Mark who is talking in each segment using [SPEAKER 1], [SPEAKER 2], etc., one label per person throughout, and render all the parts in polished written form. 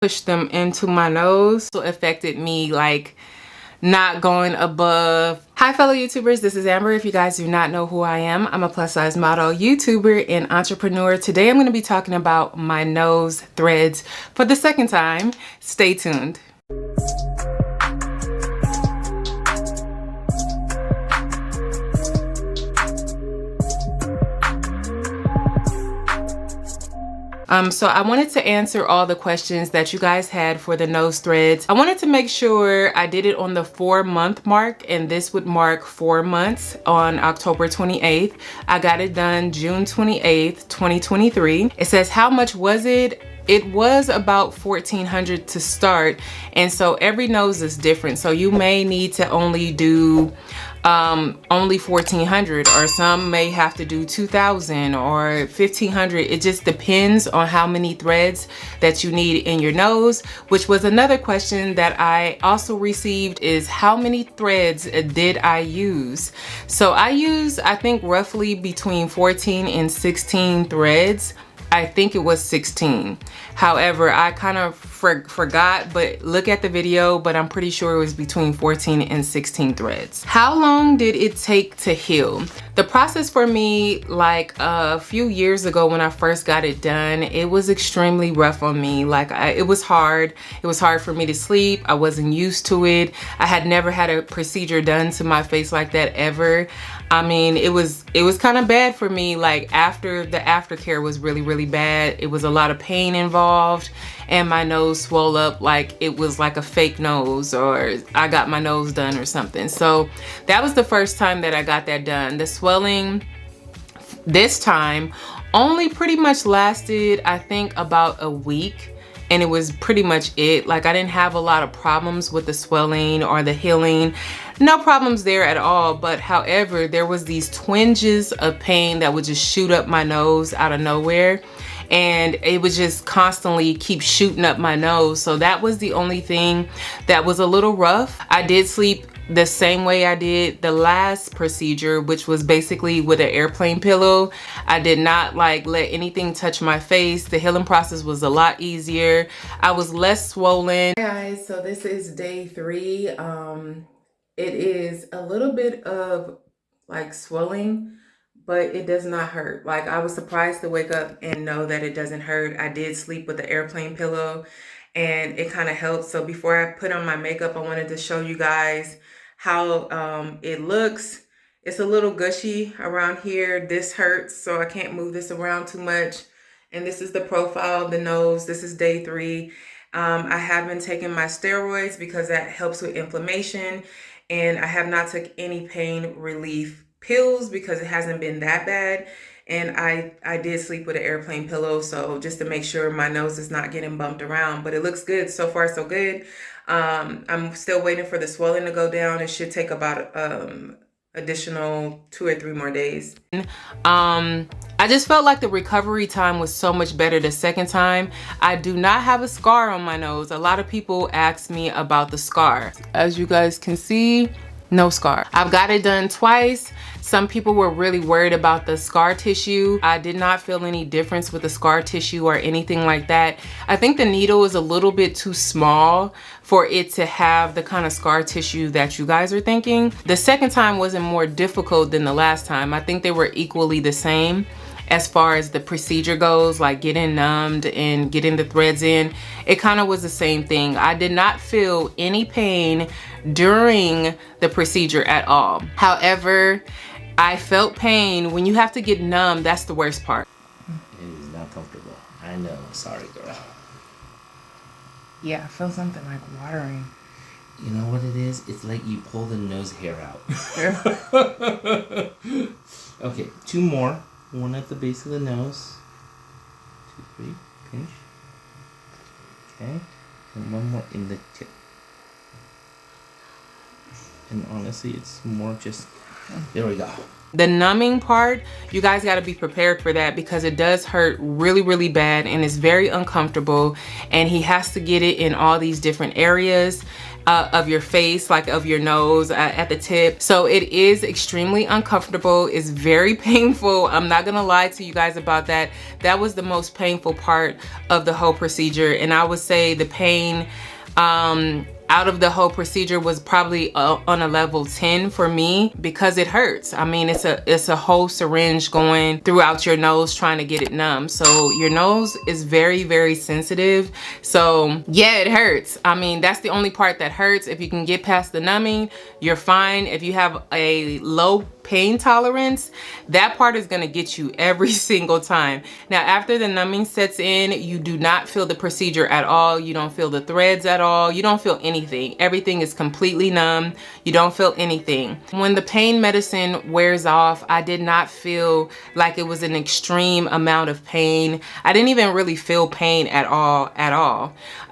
[SPEAKER 1] push them into my nose. So it affected me like not going above. Hi fellow YouTubers, this is Amber. If you guys do not know who I am, I'm a plus size model, YouTuber, and entrepreneur. Today I'm going to be talking about my nose threads for the second time. Stay tuned. So I wanted to answer all the questions that you guys had for the nose threads. I wanted to make sure I did it on the 4-month mark, and this would mark 4 months on October 28th. I got it done June 28th, 2023. It says, how much was it? It was about $1,400 to start, and so every nose is different. So you may need to only do only $1,400, or some may have to do $2,000 or $1,500. It just depends on how many threads that you need in your nose, which was another question that I also received, is how many threads did I use? So I use, I think, roughly between 14 and 16 threads. I think it was 16. However, I kind of forgot, but look at the video, but I'm pretty sure it was between 14 and 16 threads. How long did it take to heal? The process for me, like a few years ago when I first got it done, it was extremely rough on me. Like it was hard. It was hard for me to sleep. I wasn't used to it. I had never had a procedure done to my face like that ever. I mean, it was kind of bad for me. Like after the aftercare was really bad. It was a lot of pain involved, and my nose swelled up like it was like a fake nose, or I got my nose done or something. So that was the first time that I got that done. The swelling this time only pretty much lasted, I think, about a week. And it was pretty much it. Like I didn't have a lot of problems with the swelling or the healing. No problems there at all. But however, there was these twinges of pain that would just shoot up my nose out of nowhere. And it would just constantly keep shooting up my nose. So that was the only thing that was a little rough. I did sleep the same way I did the last procedure, which was basically with an airplane pillow. I did not like let anything touch my face. The healing process was a lot easier. I was less swollen. Hey guys, so this is day 3. It is a little bit of like swelling, but it does not hurt. Like I was surprised to wake up and know that it doesn't hurt. I did sleep with the airplane pillow and it kind of helped. So before I put on my makeup, I wanted to show you guys how it looks. It's a little gushy around here. This hurts, so I can't move this around too much. And this is the profile of the nose. This is day 3. I have been taking my steroids because that helps with inflammation, and I have not took any pain relief pills because it hasn't been that bad. And I did sleep with an airplane pillow, so just to make sure my nose is not getting bumped around. But it looks good. So far, so good. I'm still waiting for the swelling to go down. It should take about additional 2 or 3 more days. I just felt like the recovery time was so much better the second time. I do not have a scar on my nose. A lot of people ask me about the scar. As you guys can see, no scar. I've got it done twice. Some people were really worried about the scar tissue. I did not feel any difference with the scar tissue or anything like that. I think the needle is a little bit too small for it to have the kind of scar tissue that you guys are thinking. The second time wasn't more difficult than the last time. I think they were equally the same as far as the procedure goes, like getting numbed and getting the threads in. It kind of was the same thing. I did not feel any pain during the procedure at all. However, I felt pain when you have to get numb. That's the worst part.
[SPEAKER 2] It is not comfortable. I know. Sorry, girl.
[SPEAKER 1] Yeah, I feel something like watering.
[SPEAKER 2] You know what it is? It's like you pull the nose hair out. Okay, 2 more. 1 at the base of the nose. 2, 3. Pinch. Okay. And 1 more in the tip. And honestly, it's more just... There we go.
[SPEAKER 1] The numbing part, you guys got to be prepared for that because it does hurt really bad and it's very uncomfortable, and he has to get it in all these different areas. of your face, like of your nose at the tip. So it is extremely uncomfortable. It's very painful. I'm not gonna lie to you guys about that. That was the most painful part of the whole procedure. And I would say the pain out of the whole procedure was probably on a level 10 for me, because it hurts. I mean, it's a whole syringe going throughout your nose trying to get it numb. So your nose is very, very sensitive. So yeah, it hurts. I mean, that's the only part that hurts. If you can get past the numbing, you're fine. If you have a low pain tolerance, that part is gonna get you every single time. Now, after the numbing sets in, you do not feel the procedure at all. You don't feel the threads at all. You don't feel anything. Everything is completely numb. You don't feel anything. When the pain medicine wears off, I did not feel like it was an extreme amount of pain. I didn't even really feel pain at all.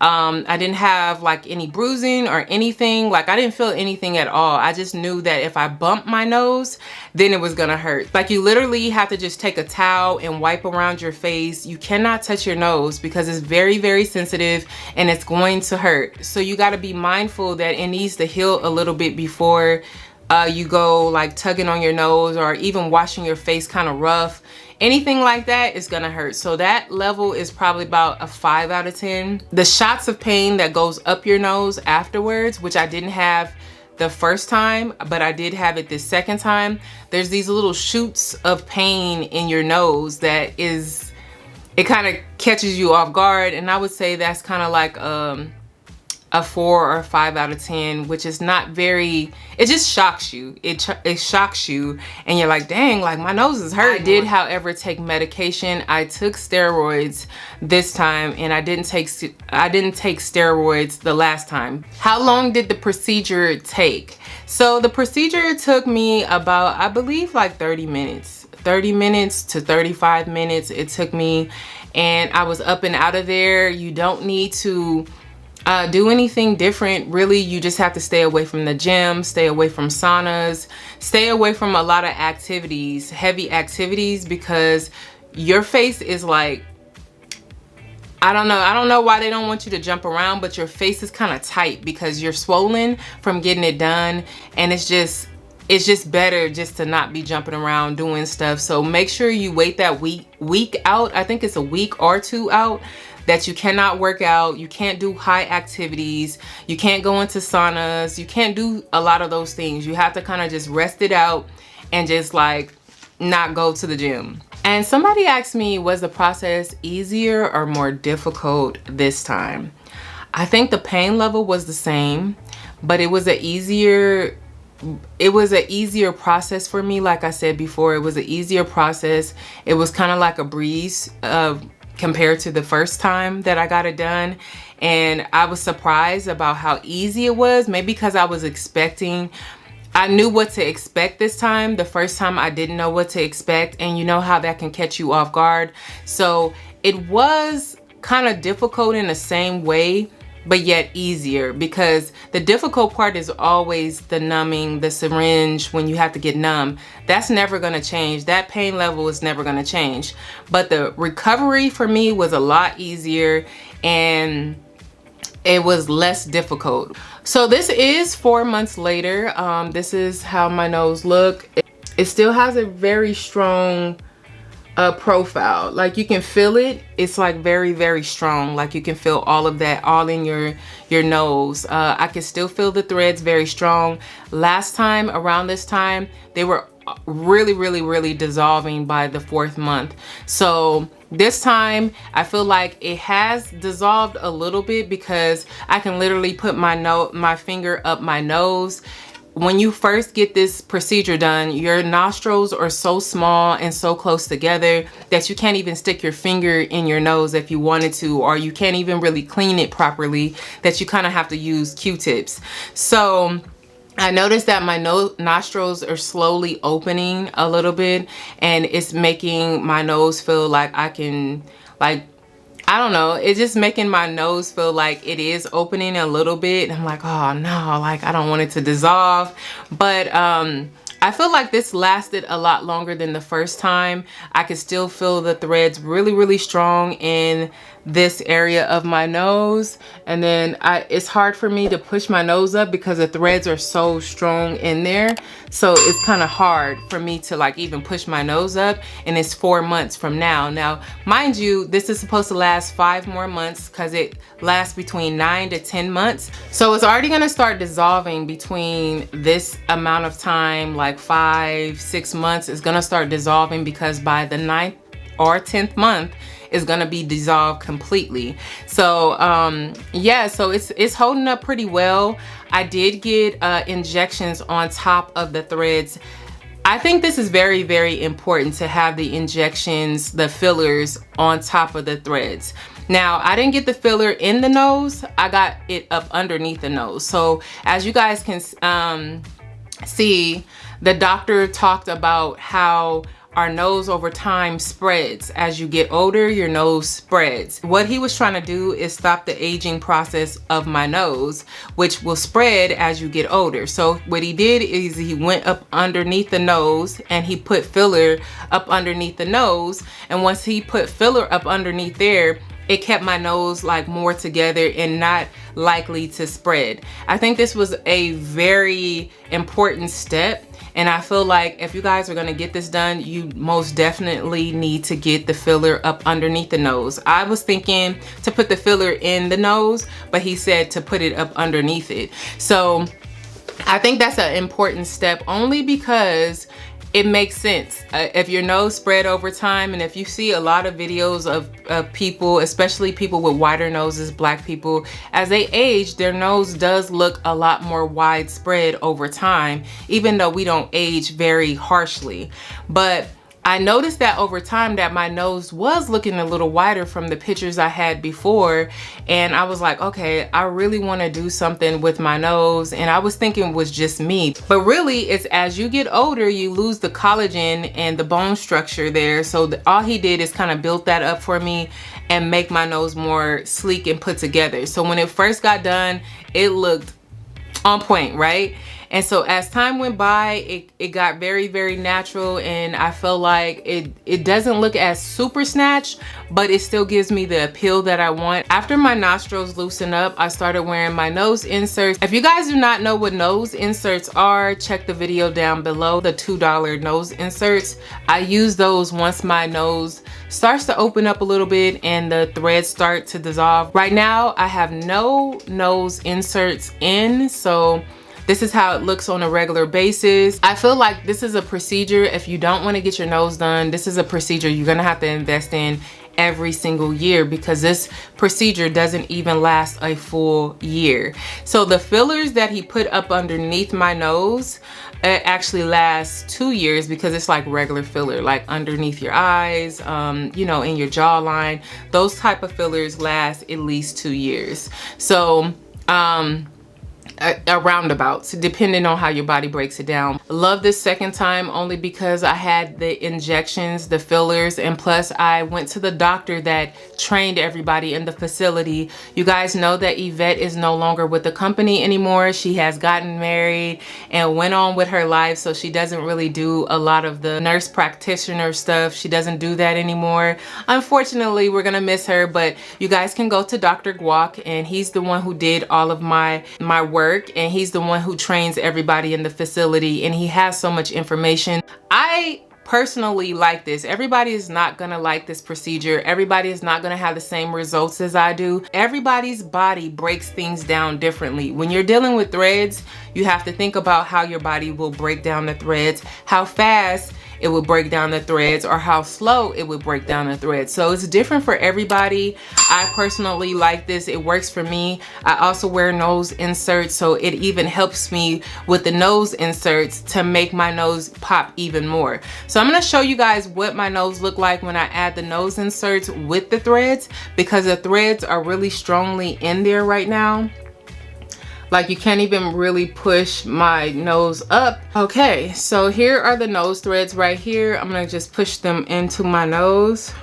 [SPEAKER 1] I didn't have like any bruising or anything. Like, I didn't feel anything at all. I just knew that if I bumped my nose, then it was gonna hurt. Like, you literally have to just take a towel and wipe around your face. You cannot touch your nose because it's very, very sensitive and it's going to hurt. So you gotta be mindful that it needs to heal a little bit before you go like tugging on your nose or even washing your face kind of rough. Anything like that is gonna hurt. So that level is probably about a 5 out of 10. The shots of pain that goes up your nose afterwards, which I didn't have the first time, but I did have it this second time. There's these little shoots of pain in your nose that it kind of catches you off guard. And I would say that's kind of like a 4 or 5 out of 10, which is not very, it just shocks you. It shocks you and you're like, dang, like my nose is hurting. I did, however, take medication. I took steroids this time, and I didn't take steroids the last time. How long did the procedure take? So the procedure took me about, I believe, like 30 minutes. 30 minutes to 35 minutes it took me, and I was up and out of there. You don't need to do anything different, really. You just have to stay away from the gym, stay away from saunas, stay away from a lot of activities, heavy activities, because your face is like, I don't know why they don't want you to jump around, but your face is kind of tight because you're swollen from getting it done, and it's just better just to not be jumping around doing stuff. So make sure you wait that week out. I think it's a week or 2 out that you cannot work out, you can't do high activities, you can't go into saunas, you can't do a lot of those things. You have to kind of just rest it out and just like not go to the gym. And somebody asked me, was the process easier or more difficult this time? I think the pain level was the same, but it was an easier process for me. Like I said before, it was an easier process. It was kind of like a breeze compared to the first time that I got it done. And I was surprised about how easy it was, maybe because I knew what to expect this time. The first time I didn't know what to expect, and you know how that can catch you off guard. So it was kind of difficult in the same way, but yet easier, because the difficult part is always the numbing, the syringe, when you have to get numb. That's never gonna change. That pain level is never gonna change. But the recovery for me was a lot easier, and it was less difficult. So this is 4 months later. This is how my nose look. It still has a very strong profile. Like, you can feel it. It's like very, very strong. Like, you can feel all of that all in your nose. I can still feel the threads very strong. Last time, around this time, they were really, really, really dissolving by the 4th month. So this time I feel like it has dissolved a little bit, because I can literally put my finger up my nose. When you first get this procedure done, your nostrils are so small and so close together that you can't even stick your finger in your nose if you wanted to, or you can't even really clean it properly, that you kind of have to use Q-tips. So I noticed that my nostrils are slowly opening a little bit, and it's making my nose feel like I can, like, I don't know, it's just making my nose feel like it is opening a little bit. I'm like, oh no, like I don't want it to dissolve. But I feel like this lasted a lot longer than the first time. I could still feel the threads really, really strong in this area of my nose. And then it's hard for me to push my nose up because the threads are so strong in there. So it's kind of hard for me to like even push my nose up, and it's 4 months from now. Now, mind you, this is supposed to last 5 more months because it lasts between 9 to 10 months. So it's already gonna start dissolving between this amount of time, like 5, 6 months. It's gonna start dissolving because by the 9th or 10th month, is gonna be dissolved completely. So yeah, so it's holding up pretty well. I did get injections on top of the threads. I think this is very, very important to have the injections, the fillers on top of the threads. Now, I didn't get the filler in the nose, I got it up underneath the nose. So as you guys can see, the doctor talked about how our nose over time spreads. As you get older, your nose spreads. What he was trying to do is stop the aging process of my nose, which will spread as you get older. So what he did is he went up underneath the nose and he put filler up underneath the nose. And once he put filler up underneath there, it kept my nose like more together and not likely to spread. I think this was a very important step. And I feel like if you guys are gonna get this done, you most definitely need to get the filler up underneath the nose. I was thinking to put the filler in the nose, but he said to put it up underneath it. So I think that's an important step only because it makes sense. If your nose spread over time, and if you see a lot of videos of people, especially people with wider noses, black people, as they age, their nose does look a lot more widespread over time, even though we don't age very harshly. But I noticed that over time that my nose was looking a little wider from the pictures I had before. And I was like, okay, I really want to do something with my nose. And I was thinking it was just me. But really, it's as you get older, you lose the collagen and the bone structure there. So all he did is kind of build that up for me and make my nose more sleek and put together. So when it first got done, it looked on point, right? And so as time went by, it got very, very natural, and I feel like it doesn't look as super snatched, but it still gives me the appeal that I want. After my nostrils loosen up, I started wearing my nose inserts. If you guys do not know what nose inserts are, check the video down below, the $2 nose inserts. I use those once my nose starts to open up a little bit and the threads start to dissolve. Right now, I have no nose inserts in, so this is how it looks on a regular basis. I feel like this is a procedure, if you don't want to get your nose done, this is a procedure you're gonna have to invest in every single year, because this procedure doesn't even last a full year. So the fillers that he put up underneath my nose, it actually lasts 2 years, because it's like regular filler, like underneath your eyes, you know, in your jawline. Those type of fillers last at least 2 years. So a roundabout, depending on how your body breaks it down. Love this second time only because I had the injections, the fillers, and plus I went to the doctor that trained everybody in the facility. You guys know that Yvette is no longer with the company anymore. She has gotten married and went on with her life, so she doesn't really do a lot of the nurse practitioner stuff. She doesn't do that anymore. Unfortunately, we're gonna miss her, but you guys can go to Dr. Guac, and he's the one who did all of my work, and he's the one who trains everybody in the facility, and he has so much information. I personally like this. Everybody is not gonna like this procedure. Everybody is not gonna have the same results as I do. Everybody's body breaks things down differently. When you're dealing with threads, you have to think about how your body will break down the threads, how fast it would break down the threads, or how slow it would break down the threads. So it's different for everybody. I personally like this. It works for me. I also wear nose inserts, so it even helps me with the nose inserts to make my nose pop even more. So I'm gonna show you guys what my nose look like when I add the nose inserts with the threads, because the threads are really strongly in there right now. Like, you can't even really push my nose up. Okay, so here are the nose threads right here. I'm gonna just push them into my nose.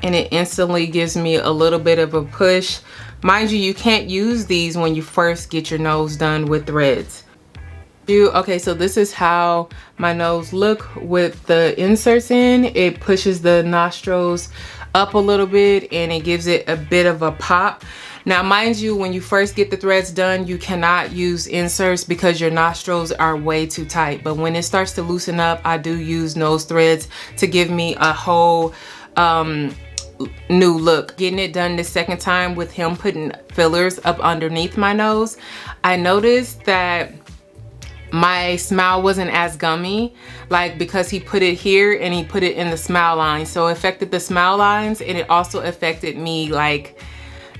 [SPEAKER 1] and it instantly gives me a little bit of a push. Mind you, you can't use these when you first get your nose done with threads. Okay, so this is how my nose look with the inserts in. It pushes the nostrils up a little bit and it gives it a bit of a pop. Now, mind you, when you first get the threads done, you cannot use inserts because your nostrils are way too tight. But when it starts to loosen up, I do use nose threads to give me a whole new look. Getting it done the second time with him putting fillers up underneath my nose, I noticed that my smile wasn't as gummy, like because he put it here and he put it in the smile line. So it affected the smile lines, and it also affected me like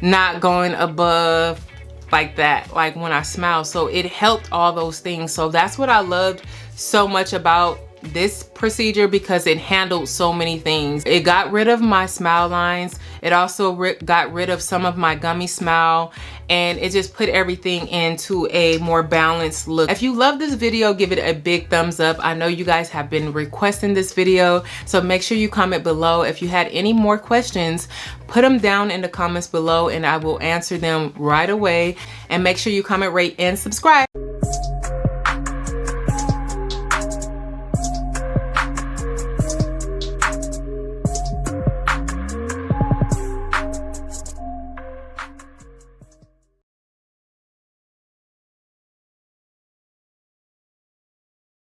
[SPEAKER 1] not going above like that, like when I smile. So it helped all those things. So that's what I loved so much about this procedure, because it handled so many things. It got rid of my smile lines. It also got rid of some of my gummy smile, and it just put everything into a more balanced look. If you love this video, give it a big thumbs up. I know you guys have been requesting this video, so make sure you comment below. If you had any more questions, put them down in the comments below and I will answer them right away. And make sure you comment, rate, and subscribe.